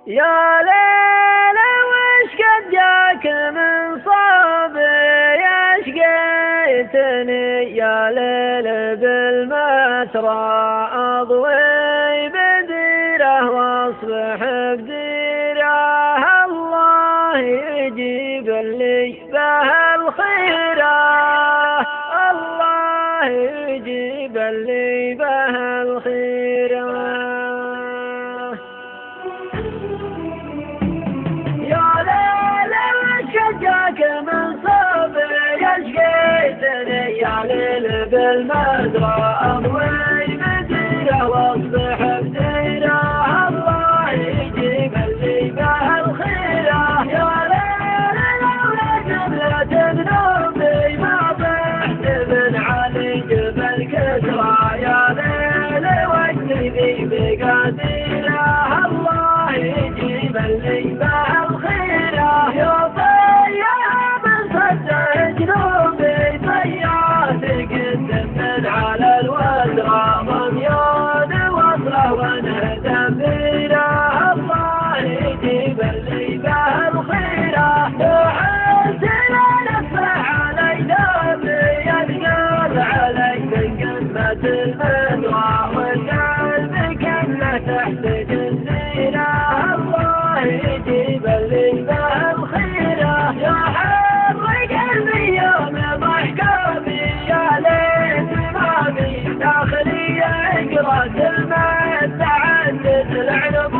يا ليل وش قد جاك من صوبي شقيتني، يا ليل بالمسرى أضوي بديره واصبح بديره، الله يجيب لي به الخيره، الله يجيب لي به الخيره. من صوبي شقيتني، يا ليل بالمدرى أضوي بديره واصبح بديره، الله يجيب لي به الخيره. يا ليل لولا جملة ذنوبي ما طحت من علي جبل كسرى، يا ليل وجدي ذي بقديره، الله يجيب لي به الخيره. على الوزرة ضميان وصله ونهدم بيره، الله يجيب لي به الخيره. وحسن نفع علي ذنبي يثقل علي من قمة المدرة، والقلب كله تحت جزيره، الله يجيب لي به الخيره. يا حر قلبي يوم ضحكابي، يا ليل داخلي اقرا الماء تعدد العنب